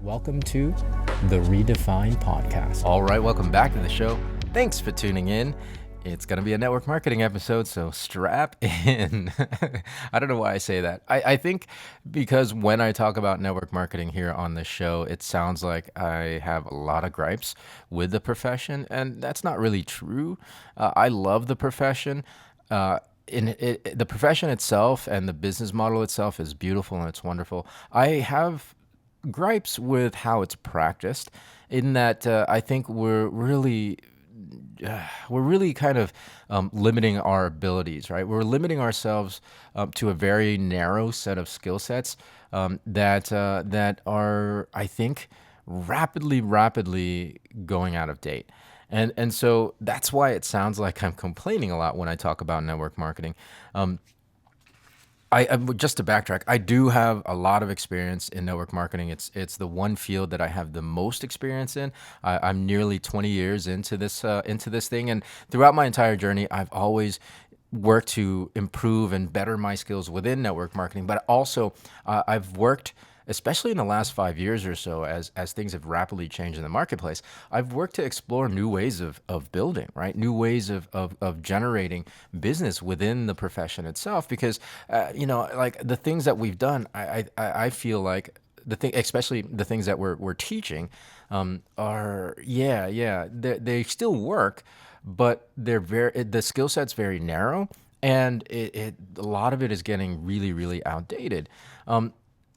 Welcome to the ReDEFINE Podcast. All right, welcome back to the show. Thanks for tuning in. It's going to be a network marketing episode, so strap in. I don't know why I say that. I think because when I talk about network marketing here on the show, it sounds like I have a lot of gripes with the profession, and that's not really true. I love the profession. The profession itself and the business model itself is beautiful and it's wonderful. I have gripes with how it's practiced in that I think we're really kind of limiting our abilities, right? We're limiting ourselves to a very narrow set of skill sets that are, I think, rapidly going out of date. And so that's why it sounds like I'm complaining a lot when I talk about network marketing. Just to backtrack, I do have a lot of experience in network marketing. It's the one field that I have the most experience in. I'm nearly 20 years into this thing, and throughout my entire journey, I've always worked to improve and better my skills within network marketing. But also, I've worked, especially in the last 5 years or so, as things have rapidly changed in the marketplace, I've worked to explore new ways of building, right? New ways of generating business within the profession itself. Because, like the things that we've done, I feel like especially the things that we're teaching, they still work, but the skill set's very narrow, and a lot of it is getting really outdated.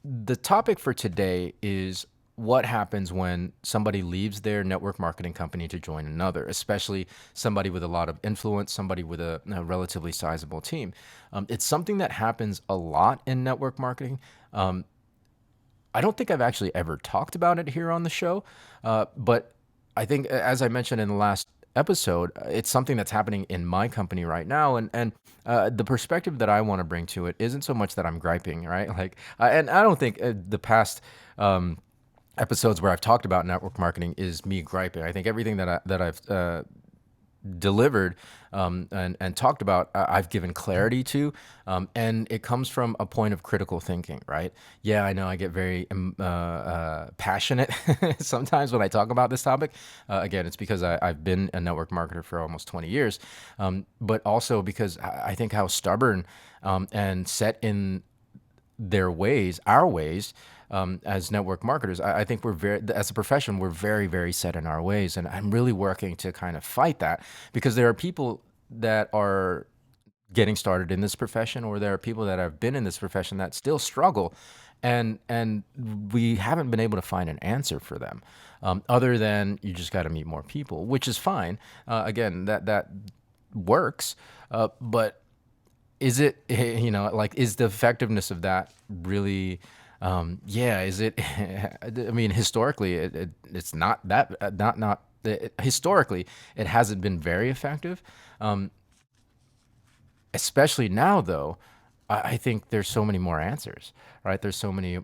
The topic for today is what happens when somebody leaves their network marketing company to join another, especially somebody with a lot of influence, somebody with a relatively sizable team. It's something that happens a lot in network marketing. I don't think I've actually ever talked about it here on the show, but I think, as I mentioned in the last episode, it's something that's happening in my company right now, and the perspective that I want to bring to it isn't so much that I'm griping, right? And I don't think the past episodes where I've talked about network marketing is me griping. I think everything that I've delivered and talked about, I've given clarity to, and it comes from a point of critical thinking, right? Yeah, I know I get very passionate sometimes when I talk about this topic. Again, it's because I've been a network marketer for almost 20 years, but also because I think how stubborn and set in our ways, as network marketers, I think as a profession, we're very set in our ways. And I'm really working to kind of fight that, because there are people that are getting started in this profession, or there are people that have been in this profession that still struggle. And we haven't been able to find an answer for them, other than you just got to meet more people, which is fine. Again, that works. But is it, is the effectiveness of that really, is it, I mean, historically, it's not that, historically, it hasn't been very effective. Especially now, though, I think there's so many more answers, right? There's so many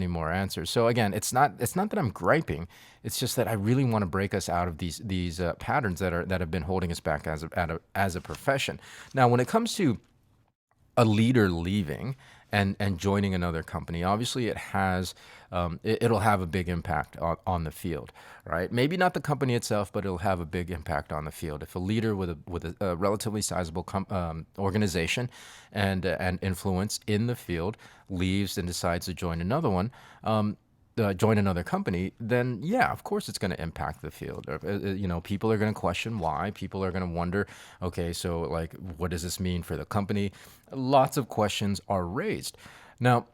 more answers. So again, it's not that I'm griping. It's just that I really want to break us out of these patterns that have been holding us back as a profession. Now, when it comes to a leader leaving and joining another company, obviously it'll have a big impact on the field, right? Maybe not the company itself, but it'll have a big impact on the field. If a leader with a relatively sizable organization and influence in the field leaves and decides to join another one, join another company, then yeah, of course it's going to impact the field. People are going to question why. People are going to wonder, okay, so like, what does this mean for the company? Lots of questions are raised. Now,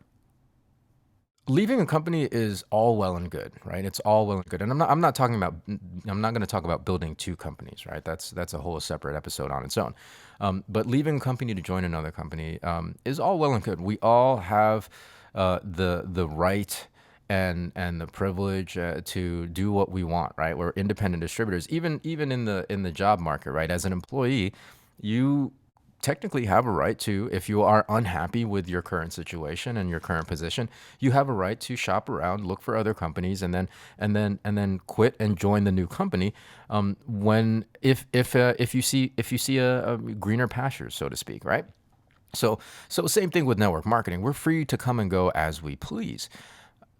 leaving a company is all well and good, right? It's all well and good, and I'm not going to talk about building two companies, right? That's a whole separate episode on its own. But leaving a company to join another company is all well and good. We all have the right and the privilege to do what we want, right? We're independent distributors, even in the job market, right? As an employee, you technically have a right to, if you are unhappy with your current situation and your current position, you have a right to shop around, look for other companies, and then quit and join the new company if you see a greener pasture, so to speak, right? So same thing with network marketing. We're free to come and go as we please.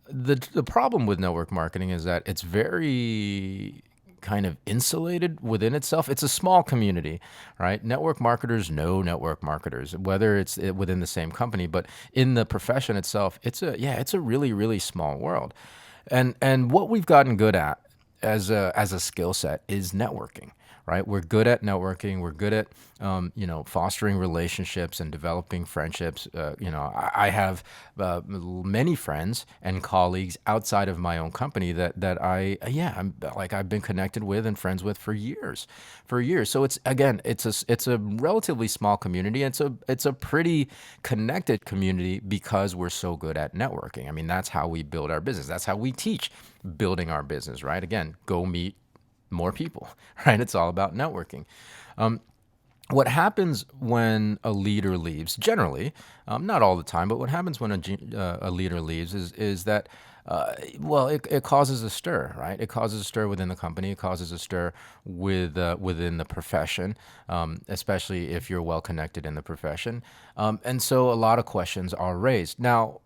The problem with network marketing is that it's very kind of insulated within itself. It's a small community, right? Network marketers know network marketers, whether it's within the same company, but in the profession itself, it's a really, really small world. And what we've gotten good at as a skill set is networking, right? We're good at networking. We're good at fostering relationships and developing friendships. I have many friends and colleagues outside of my own company I've been connected with and friends with for years. So it's a relatively small community. It's a pretty connected community because we're so good at networking. I mean, that's how we build our business. That's how we teach building our business, right? Again, go meet more people, right? It's all about networking. What happens when a leader leaves, generally, not all the time, but what happens when a leader leaves is that, it causes a stir, right? It causes a stir within the company. It causes a stir within the profession, especially if you're well connected in the profession. And so a lot of questions are raised. Now,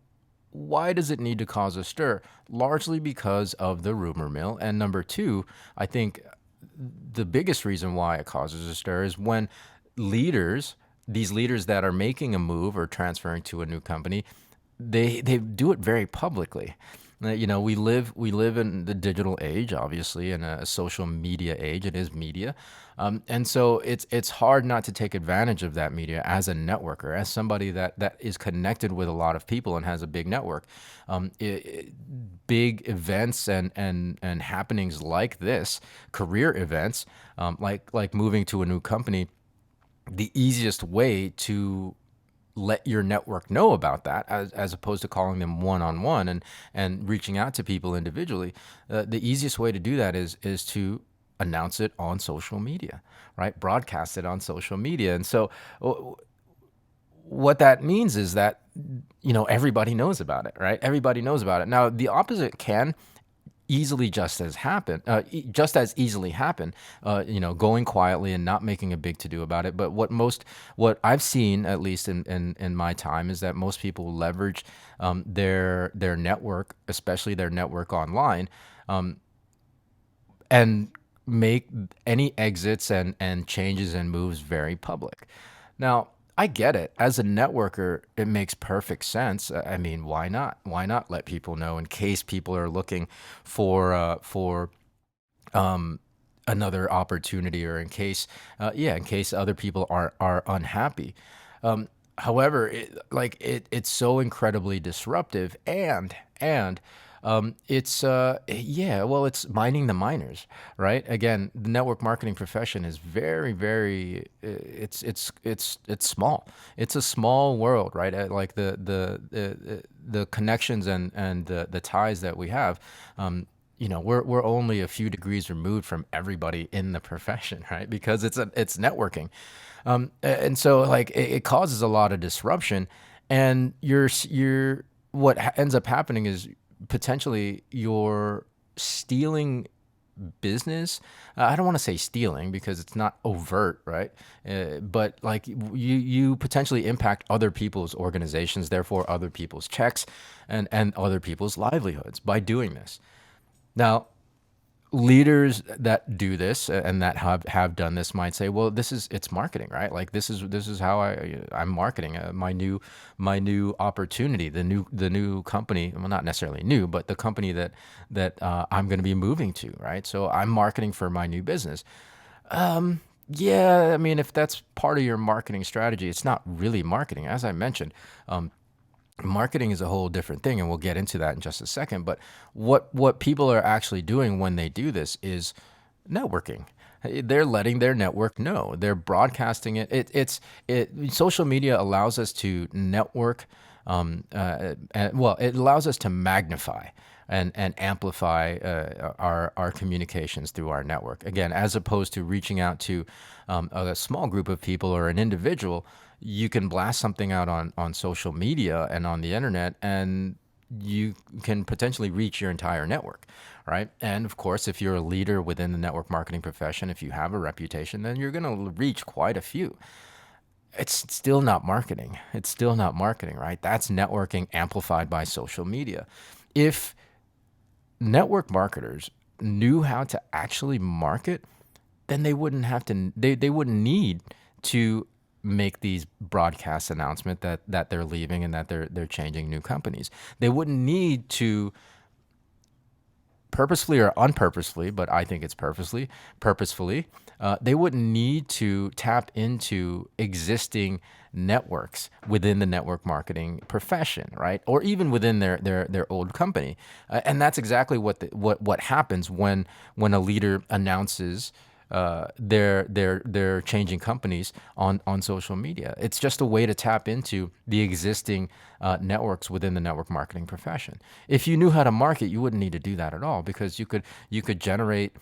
why does it need to cause a stir? Largely because of the rumor mill. And number two, I think the biggest reason why it causes a stir is when these leaders that are making a move or transferring to a new company, they do it very publicly. We live in the digital age, obviously, in a social media age. It is media, and so it's hard not to take advantage of that media as a networker, as somebody that is connected with a lot of people and has a big network. Big events and happenings like this, career events, like moving to a new company, the easiest way to let your network know about that, as opposed to calling them one on one and reaching out to people individually. The easiest way to do that is to announce it on social media, right? Broadcast it on social media. And so what that means is that, everybody knows about it, right? Everybody knows about it. Now, the opposite can easily just as easily happen, going quietly and not making a big to do about it. But what I've seen, at least in my time, is that most people leverage their network, especially their network online, and make any exits and changes and moves very public. Now, I get it. As a networker, it makes perfect sense. I mean, why not? Why not let people know in case people are looking for another opportunity, or in case other people are unhappy. However, it's so incredibly disruptive, and it's mining the miners, right? Again, the network marketing profession is very, very, it's small. It's a small world, right? Like the connections and the ties that we have. We're only a few degrees removed from everybody in the profession, right? Because it's networking, and so it causes a lot of disruption, and ends up happening is potentially you're stealing business. I don't want to say stealing because it's not overt, right? But like you potentially impact other people's organizations, therefore other people's checks and other people's livelihoods by doing this. Now, leaders that do this and that have done this might say, well, it's marketing, right? Like this is how I'm marketing my new opportunity, the new company. Well, not necessarily new, but the company that I'm going to be moving to, right? So I'm marketing for my new business. Yeah, I mean, if that's part of your marketing strategy, it's not really marketing. As I mentioned, marketing is a whole different thing, and we'll get into that in just a second. But what people are actually doing when they do this is networking. They're letting their network know. They're broadcasting it. Social media allows us to network. It allows us to magnify and amplify our communications through our network. Again, as opposed to reaching out to a small group of people or an individual, you can blast something out on social media and on the internet, and you can potentially reach your entire network, right? And of course, if you're a leader within the network marketing profession, if you have a reputation, then you're going to reach quite a few. It's still not marketing. It's still not marketing, right? That's networking amplified by social media. If network marketers knew how to actually market, then they wouldn't need to make these broadcast announcement that they're leaving and that they're changing new companies. They wouldn't need to purposefully or unpurposefully, but I think it's purposefully, they wouldn't need to tap into existing networks within the network marketing profession, right? Or even within their old company. And that's exactly what happens when a leader announces they're changing companies on social media. It's just a way to tap into the existing networks within the network marketing profession. If you knew how to market, you wouldn't need to do that at all, because you could generate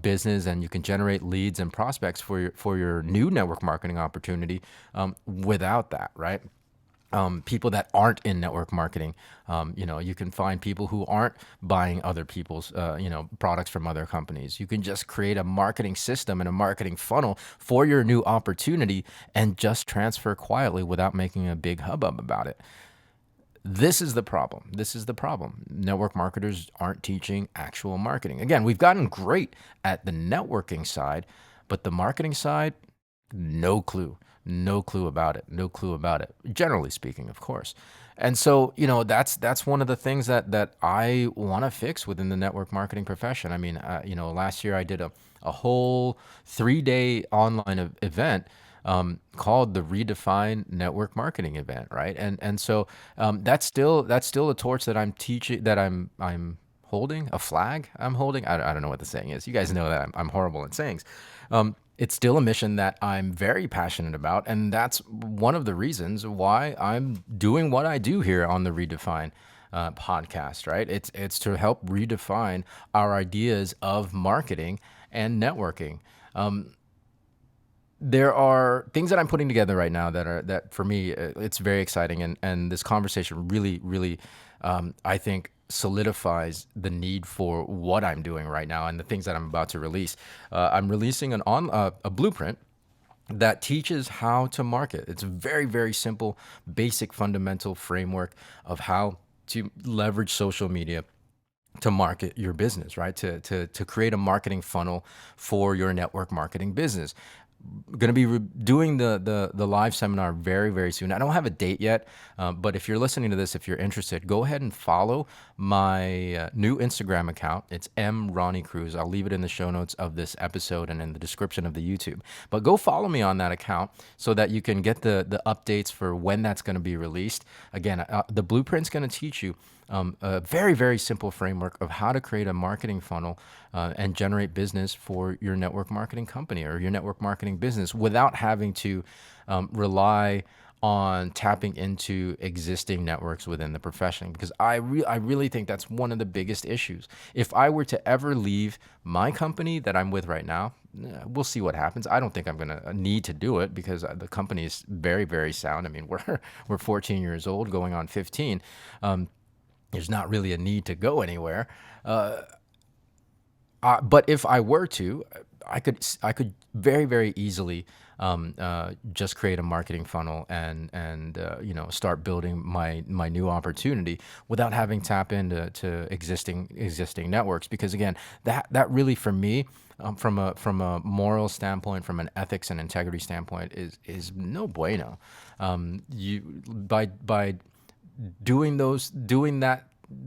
business, and you can generate leads and prospects for your new network marketing opportunity without that, right? People that aren't in network marketing. You can find people who aren't buying other people's, products from other companies. You can just create a marketing system and a marketing funnel for your new opportunity and just transfer quietly without making a big hubbub about it. This is the problem. Network marketers aren't teaching actual marketing. Again, we've gotten great at the networking side, but the marketing side, no clue. No clue about it. No clue about it. Generally speaking, of course. And so, that's one of the things that I want to fix within the network marketing profession. I mean, last year I did a whole 3-day online event called the ReDEFINE Network Marketing event, right? And so that's still a torch that I'm teaching, that I'm holding, a flag I'm holding. I don't know what the saying is. You guys know that I'm horrible at sayings. It's still a mission that I'm very passionate about, and that's one of the reasons why I'm doing what I do here on the ReDEFINE podcast, right? It's to help redefine our ideas of marketing and networking. There are things that I'm putting together right now that for me, it's very exciting, and this conversation really I think solidifies the need for what I'm doing right now and the things that I'm about to release. I'm releasing a blueprint that teaches how to market. It's a very simple, basic, fundamental framework of how to leverage social media to market your business, right? To create a marketing funnel for your network marketing business. Going to be doing the live seminar very soon. I don't have a date yet, but if you're listening to this, if you're interested, go ahead and follow my new Instagram account. It's Ronnie Cruz. I'll leave it in the show notes of this episode and in the description of the YouTube. But go follow me on that account so that you can get the updates for when that's going to be released. Again, the blueprint's going to teach you a very simple framework of how to create a marketing funnel and generate business for your network marketing company or your network marketing business without having to rely on tapping into existing networks within the profession. Because I really think that's one of the biggest issues. If I were to ever leave my company that I'm with right now, we'll see what happens. I don't think I'm going to need to do it because the company is very sound. I mean, we're 14 years old, going on 15. There's not really a need to go anywhere. But if I were to, I could very easily just create a marketing funnel and start building my new opportunity without having tap into existing networks. Because again, that really for me, from a moral standpoint, from an ethics and integrity standpoint, is no bueno. By doing that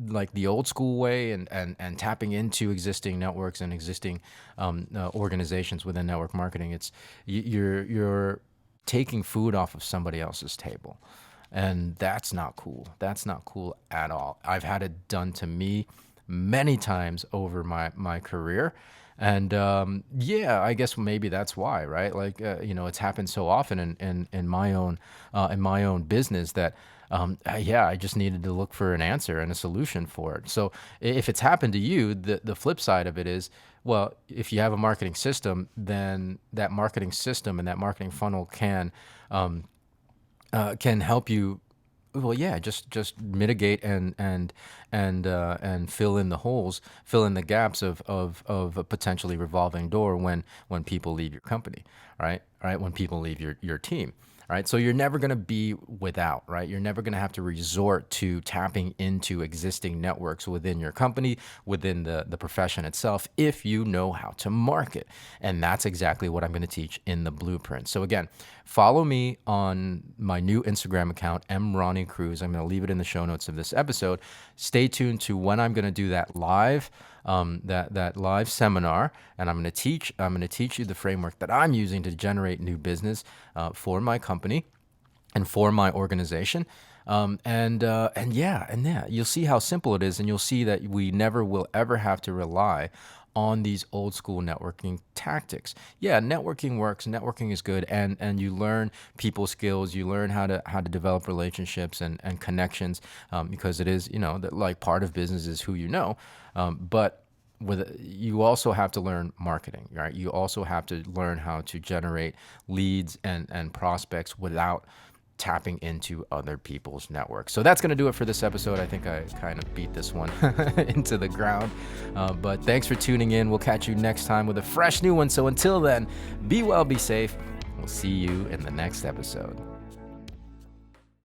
like the old school way and tapping into existing networks and existing organizations within network marketing, you're taking food off of somebody else's table, and that's not cool. That's not cool at all. I've had it done to me many times over my career. And I guess maybe that's why, right? Like it's happened so often in my own business that I just needed to look for an answer and a solution for it. So if it's happened to you, the flip side of it is, well, if you have a marketing system, then that marketing system and that marketing funnel can help you. Well, yeah, just mitigate and fill in the holes, fill in the gaps of a potentially revolving door when people leave your company, right? When people leave your team. right? So you're never going to be without, right? You're never going to have to resort to tapping into existing networks within your company, within the profession itself, if you know how to market. And that's exactly what I'm going to teach in the blueprint. So again, follow me on my new Instagram account, mronniecruz. I'm going to leave it in the show notes of this episode. Stay tuned to when I'm going to do that live that live seminar, and I'm going to teach you the framework that I'm using to generate new business for my company and for my organization. And yeah, you'll see how simple it is, and you'll see that we never will ever have to rely on these old school networking tactics. Yeah, networking works. Networking is good, and you learn people skills. You learn how to develop relationships and connections, because it is, that like part of business is who you know. But you also have to learn marketing, right? You also have to learn how to generate leads and prospects without tapping into other people's networks. So that's going to do it for this episode. I think I kind of beat this one into the ground. But thanks for tuning in. We'll catch you next time with a fresh new one. So until then, be well, be safe. We'll see you in the next episode.